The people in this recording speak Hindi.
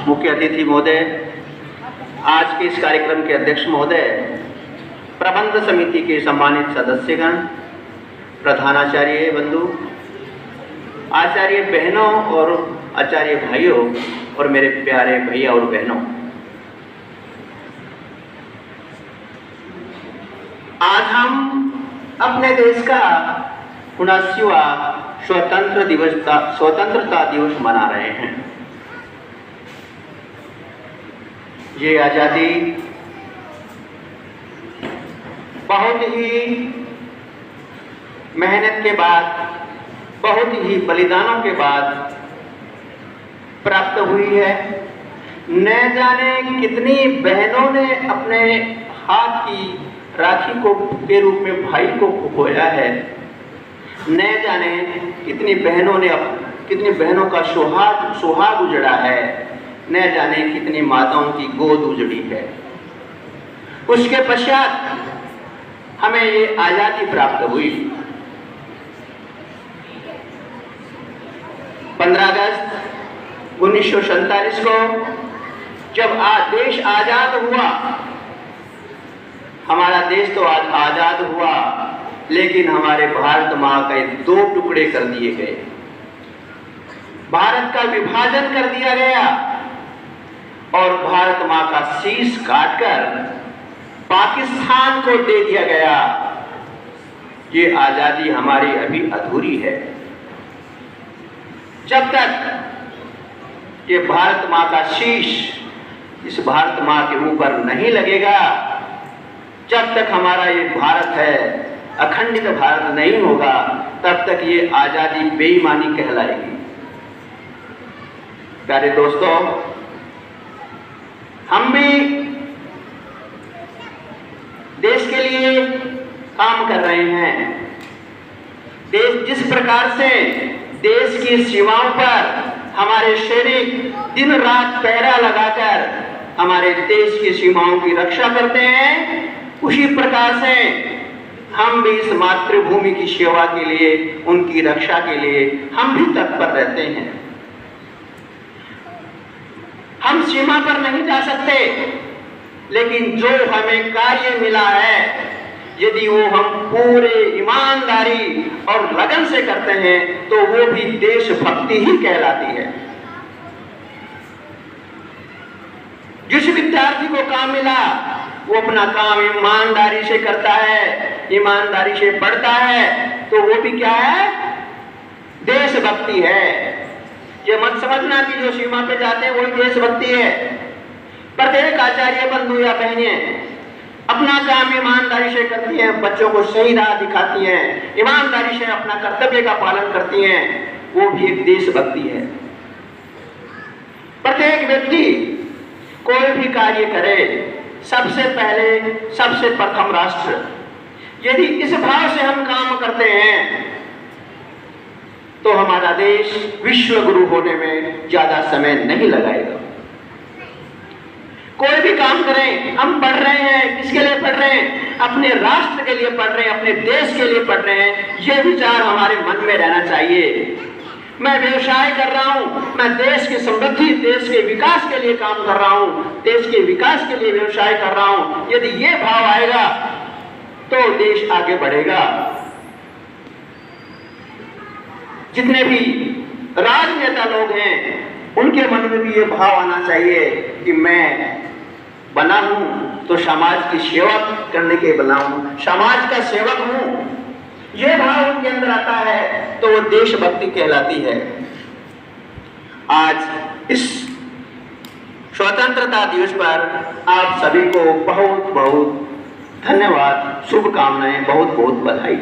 मुख्य अतिथि महोदय, आज के इस कार्यक्रम के अध्यक्ष महोदय, प्रबंध समिति के सम्मानित सदस्यगण, प्रधानाचार्य बंधु, आचार्य बहनों और आचार्य भाइयों और मेरे प्यारे भैया और बहनों, आज हम अपने देश का 79वां स्वतंत्रता दिवस मना रहे हैं। ये आज़ादी बहुत ही मेहनत के बाद, बहुत ही बलिदानों के बाद प्राप्त हुई है। न जाने कितनी बहनों ने अपने हाथ की राखी को के रूप में भाई को खोया है। न जाने कितनी बहनों का सुहाग उजड़ा है। न जाने कितनी माताओं की गोद उजड़ी है। उसके पश्चात हमें ये आज़ादी प्राप्त हुई। 15 अगस्त 1947 को जब देश आज़ाद हुआ, हमारा देश तो आज आज़ाद हुआ, लेकिन हमारे भारत माँ के 2 टुकड़े कर दिए गए। भारत का विभाजन कर दिया गया और भारत माँ का शीश काटकर पाकिस्तान को दे दिया गया। ये आज़ादी हमारी अभी अधूरी है। जब तक ये भारत माँ का शीश इस भारत माँ के ऊपर नहीं लगेगा, जब तक हमारा ये भारत है अखंडित भारत नहीं होगा, तब तक ये आज़ादी बेईमानी कहलाएगी। प्यारे दोस्तों, हम भी देश के लिए काम कर रहे हैं। देश जिस प्रकार से देश की सीमाओं पर हमारे सैनिक दिन रात पहरा लगाकर हमारे देश की सीमाओं की रक्षा करते हैं, उसी प्रकार से हम भी इस मातृभूमि की सेवा के लिए, उनकी रक्षा के लिए हम भी तत्पर रहते हैं। हम सीमा पर नहीं जा सकते, लेकिन जो हमें कार्य मिला है, यदि वो हम पूरे ईमानदारी और लगन से करते हैं, तो वो भी देशभक्ति ही कहलाती है। जिस विद्यार्थी को काम मिला, वो अपना काम ईमानदारी से करता है, ईमानदारी से पढ़ता है, तो वो भी क्या है? देशभक्ति है। ये मत समझना कि जो सीमा पे जाते हैं वही देशभक्ति है। प्रत्येक आचार्य बंधु या बहनें अपना काम ईमानदारी से करती हैं, बच्चों को सही राह दिखाती हैं, ईमानदारी से अपना कर्तव्य का पालन करती हैं, वो भी एक देशभक्ति है। प्रत्येक व्यक्ति कोई भी कार्य करे, सबसे पहले सबसे प्रथम राष्ट्र, यदि इस भाव से हम काम करते हैं तो हमारा देश विश्व गुरु होने में ज्यादा समय नहीं लगाएगा। कोई भी काम करें, हम पढ़ रहे हैं, किसके लिए पढ़ रहे हैं? अपने राष्ट्र के लिए पढ़ रहे हैं, अपने देश के लिए पढ़ रहे हैं। यह विचार हमारे मन में रहना चाहिए। मैं व्यवसाय कर रहा हूं, मैं देश की समृद्धि, देश के विकास के लिए काम कर रहा हूं, देश के विकास के लिए व्यवसाय कर रहा हूं। यदि ये भाव आएगा तो देश आगे बढ़ेगा। जितने भी राजनेता लोग हैं, उनके मन में भी ये भाव आना चाहिए कि मैं बना हूं तो समाज की सेवा करने के बना हूं, समाज का सेवक हूं। ये भाव उनके अंदर आता है तो वो देशभक्ति कहलाती है। आज इस स्वतंत्रता दिवस पर आप सभी को बहुत बहुत धन्यवाद, शुभकामनाएं, बहुत बहुत बधाई।